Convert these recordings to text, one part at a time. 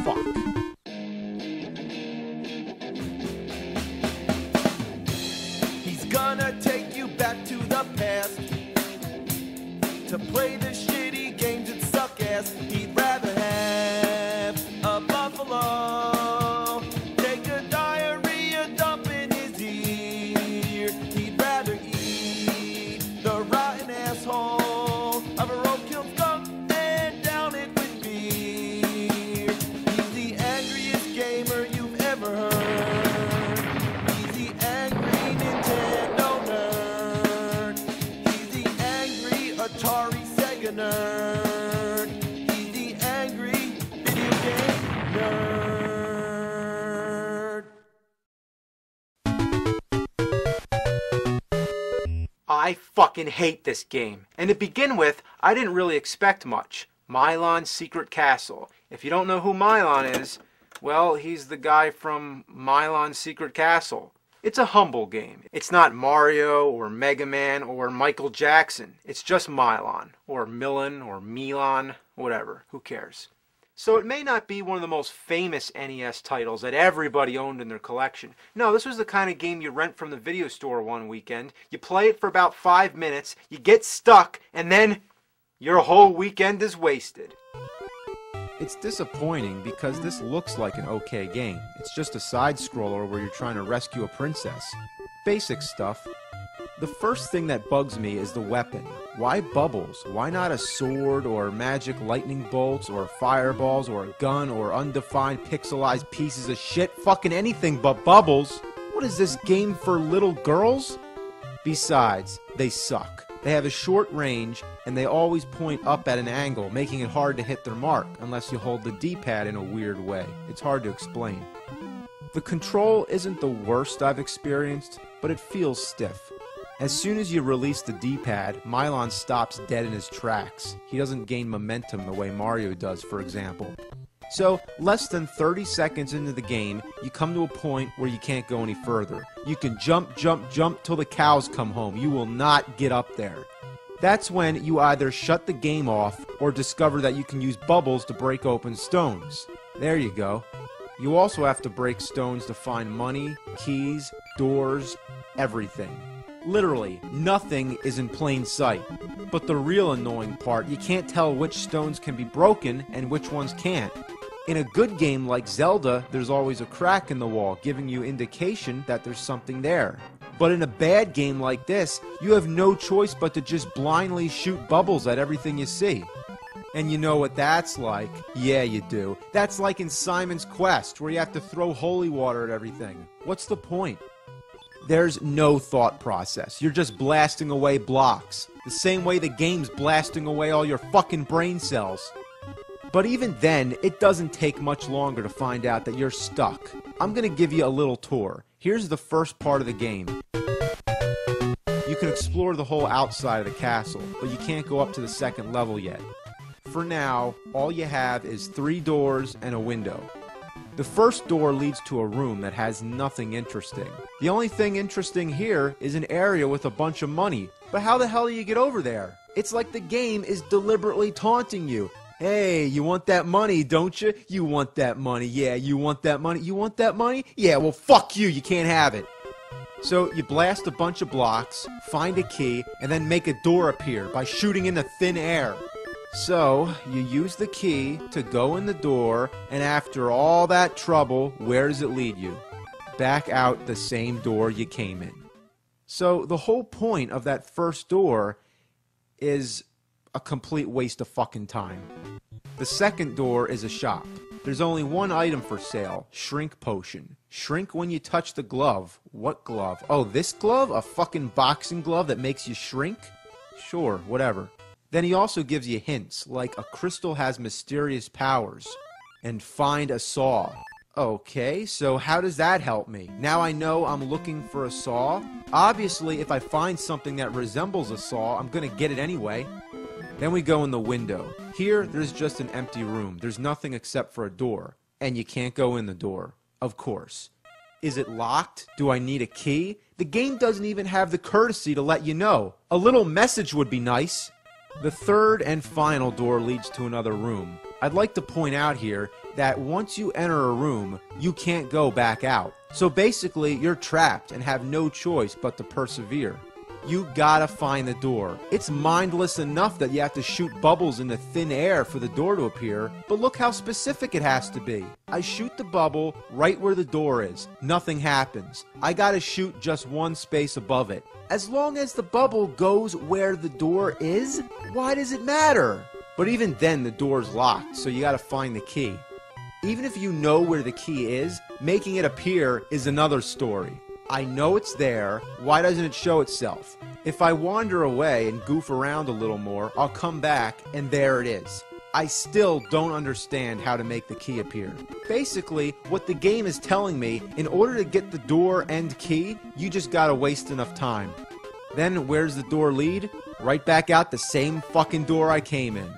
Fuck. He's gonna take you back to the past to play the shitty games that suck ass. He'd rather have a buffalo take a diarrhea dump in his ear. He'd rather eat the rotten asshole of a roadkill skunk and down it with beer. He's the angriest gamer you've ever heard. He's the angry Nintendo nerd. He's the angry Atari Sega nerd. He's the angry video game nerd. I fucking hate this game. And to begin with, I didn't really expect much. Milon's Secret Castle. If you don't know who Milon is, well, he's the guy from Milon's Secret Castle. It's a humble game. It's not Mario or Mega Man or Michael Jackson. It's just Milon or Milon or Milon, whatever. Who cares? So it may not be one of the most famous NES titles that everybody owned in their collection. No, this was the kind of game you rent from the video store one weekend. You play it for about 5 minutes, you get stuck, and then your whole weekend is wasted. It's disappointing because this looks like an okay game. It's just a side-scroller where you're trying to rescue a princess. Basic stuff. The first thing that bugs me is the weapon. Why bubbles? Why not a sword or magic lightning bolts or fireballs or a gun or undefined pixelized pieces of shit? Fucking anything but bubbles. What is this game for little girls? Besides, they suck. They have a short range and they always point up at an angle, making it hard to hit their mark unless you hold the D-pad in a weird way. It's hard to explain. The control isn't the worst I've experienced, but it feels stiff. As soon as you release the D-pad, Milon stops dead in his tracks. He doesn't gain momentum the way Mario does, for example. So, less than 30 seconds into the game, you come to a point where you can't go any further. You can jump, jump, jump till the cows come home. You will not get up there. That's when you either shut the game off or discover that you can use bubbles to break open stones. There you go. You also have to break stones to find money, keys, doors, everything. Literally, nothing is in plain sight. But the real annoying part, you can't tell which stones can be broken and which ones can't. In a good game like Zelda, there's always a crack in the wall, giving you indication that there's something there. But in a bad game like this, you have no choice but to just blindly shoot bubbles at everything you see. And you know what that's like? Yeah, you do. That's like in Simon's Quest, where you have to throw holy water at everything. What's the point? There's no thought process. You're just blasting away blocks. The same way the game's blasting away all your fucking brain cells. But even then, it doesn't take much longer to find out that you're stuck. I'm gonna give you a little tour. Here's the first part of the game. You can explore the whole outside of the castle, but you can't go up to the second level yet. For now, all you have is 3 doors and a window. The first door leads to a room that has nothing interesting. The only thing interesting here is an area with a bunch of money. But how the hell do you get over there? It's like the game is deliberately taunting you. Hey, you want that money, don't you? You want that money. Yeah, you want that money. You want that money? Yeah, well, fuck you. You can't have it. So you blast a bunch of blocks, find a key, and then make a door appear by shooting into thin air. So, you use the key to go in the door, and after all that trouble, where does it lead you? Back out the same door you came in. So, the whole point of that first door is a complete waste of fucking time. The second door is a shop. There's only one item for sale, shrink potion. Shrink when you touch the glove. What glove? Oh, this glove? A fucking boxing glove that makes you shrink? Sure, whatever. Then he also gives you hints, like a crystal has mysterious powers, and find a saw. Okay, so how does that help me? Now I know I'm looking for a saw. Obviously, if I find something that resembles a saw, I'm gonna get it anyway. Then we go in the window. Here, there's just an empty room. There's nothing except for a door. And you can't go in the door. Of course. Is it locked? Do I need a key? The game doesn't even have the courtesy to let you know. A little message would be nice. The third and final door leads to another room. I'd like to point out here, that once you enter a room, you can't go back out. So basically, you're trapped and have no choice but to persevere. You gotta find the door. It's mindless enough that you have to shoot bubbles into thin air for the door to appear, but look how specific it has to be. I shoot the bubble right where the door is. Nothing happens. I gotta shoot just one space above it. As long as the bubble goes where the door is, why does it matter? But even then, the door's locked, so you gotta find the key. Even if you know where the key is, making it appear is another story. I know it's there, why doesn't it show itself? If I wander away and goof around a little more, I'll come back and there it is. I still don't understand how to make the key appear. Basically, what the game is telling me, in order to get the door and key, you just gotta waste enough time. Then where's the door lead? Right back out the same fucking door I came in.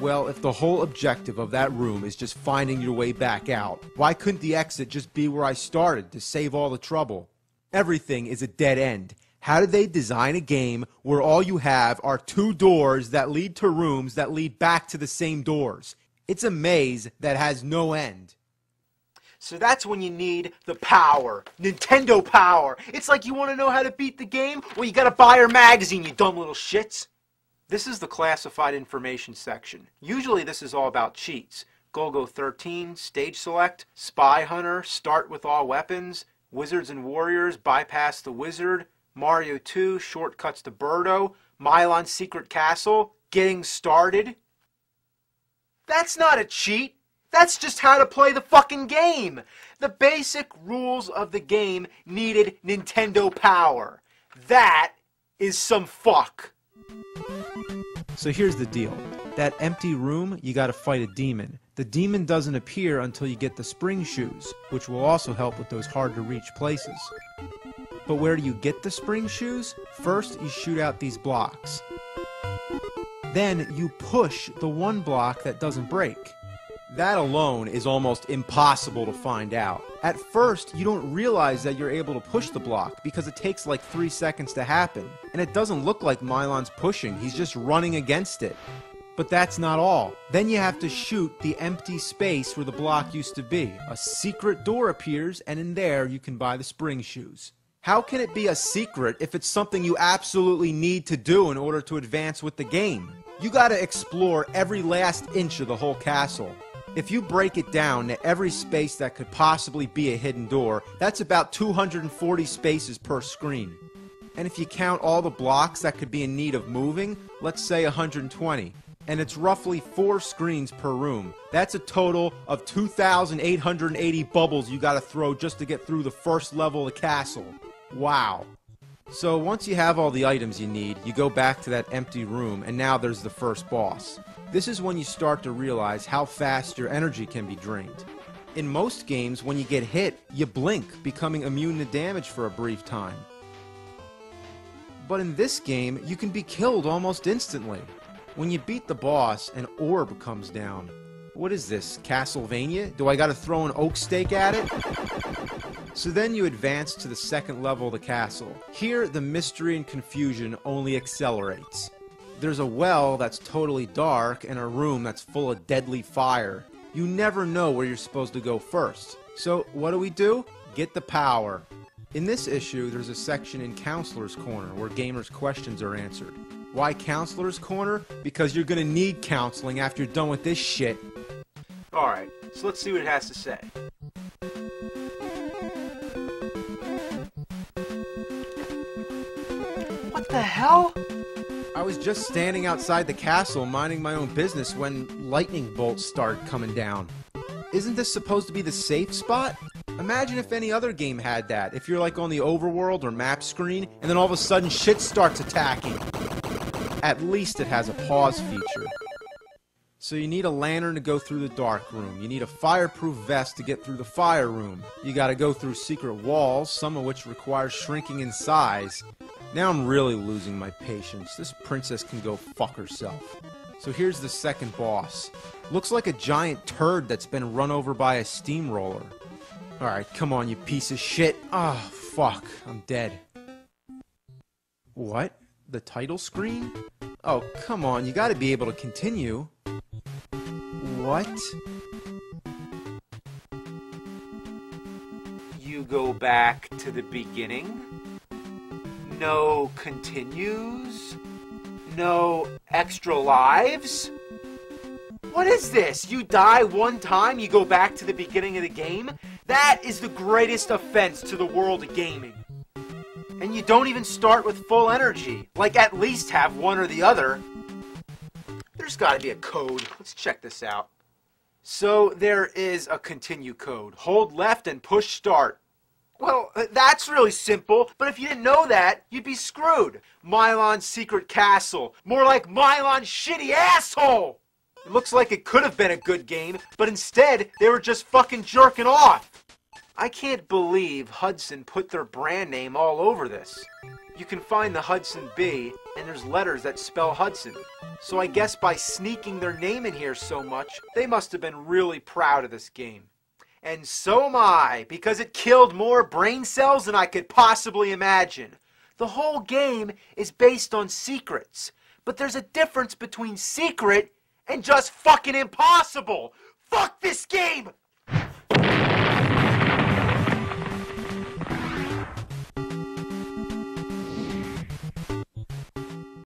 Well, if the whole objective of that room is just finding your way back out, why couldn't the exit just be where I started to save all the trouble? Everything is a dead end. How did they design a game where all you have are two doors that lead to rooms that lead back to the same doors? It's a maze that has no end. So that's when you need the power. Nintendo power. It's like you want to know how to beat the game? Well, you gotta buy our magazine, you dumb little shits. This is the classified information section. Usually this is all about cheats. Golgo 13, stage select, spy hunter, start with all weapons, Wizards and Warriors, bypass the wizard, Mario 2, shortcuts to Birdo, Milon's secret castle, getting started. That's not a cheat. That's just how to play the fucking game. The basic rules of the game needed Nintendo power. That is some fuck. So here's the deal. That empty room, you gotta fight a demon. The demon doesn't appear until you get the spring shoes, which will also help with those hard to reach places. But where do you get the spring shoes? First, you shoot out these blocks. Then you push the one block that doesn't break. That alone is almost impossible to find out. At first, you don't realize that you're able to push the block because it takes like 3 seconds to happen. And it doesn't look like Milon's pushing, he's just running against it. But that's not all. Then you have to shoot the empty space where the block used to be. A secret door appears, and in there you can buy the spring shoes. How can it be a secret if it's something you absolutely need to do in order to advance with the game? You gotta explore every last inch of the whole castle. If you break it down to every space that could possibly be a hidden door, that's about 240 spaces per screen. And if you count all the blocks that could be in need of moving, let's say 120. And it's roughly 4 screens per room. That's a total of 2,880 bubbles you gotta throw just to get through the first level of the castle. Wow. So once you have all the items you need, you go back to that empty room, and now there's the first boss. This is when you start to realize how fast your energy can be drained. In most games, when you get hit, you blink, becoming immune to damage for a brief time. But in this game, you can be killed almost instantly. When you beat the boss, an orb comes down. What is this, Castlevania? Do I gotta throw an oak stake at it? So then you advance to the second level of the castle. Here, the mystery and confusion only accelerates. There's a well that's totally dark and a room that's full of deadly fire. You never know where you're supposed to go first. So what do? Get the power. In this issue, there's a section in Counselor's Corner where gamers' questions are answered. Why Counselor's Corner? Because you're gonna need counseling after you're done with this shit. Alright, so let's see what it has to say. What the hell? I was just standing outside the castle minding my own business when lightning bolts started coming down. Isn't this supposed to be the safe spot? Imagine if any other game had that. If you're like on the overworld or map screen, and then all of a sudden shit starts attacking. At least it has a pause feature. So you need a lantern to go through the dark room. You need a fireproof vest to get through the fire room. You gotta go through secret walls, some of which require shrinking in size. Now I'm really losing my patience. This princess can go fuck herself. So here's the second boss. Looks like a giant turd that's been run over by a steamroller. Alright, come on, you piece of shit. Ah, oh, fuck. I'm dead. What? The title screen? Oh, come on, you gotta be able to continue. What? go back to the beginning. No continues. No extra lives. What is this? You die one time, you go back to the beginning of the game? That is the greatest offense to the world of gaming. And you don't even start with full energy. Like, at least have one or the other. There's gotta be a code. Let's check this out. So, there is a continue code. Hold left and push start. Well, that's really simple, but if you didn't know that, you'd be screwed. Milon's secret castle. More like Milon's shitty asshole! It looks like it could have been a good game, but instead, they were just fucking jerking off. I can't believe Hudson put their brand name all over this. You can find the Hudson B, and there's letters that spell Hudson. So I guess by sneaking their name in here so much, they must have been really proud of this game. And so am I, because it killed more brain cells than I could possibly imagine. The whole game is based on secrets, but there's a difference between secret and just fucking impossible. Fuck this game!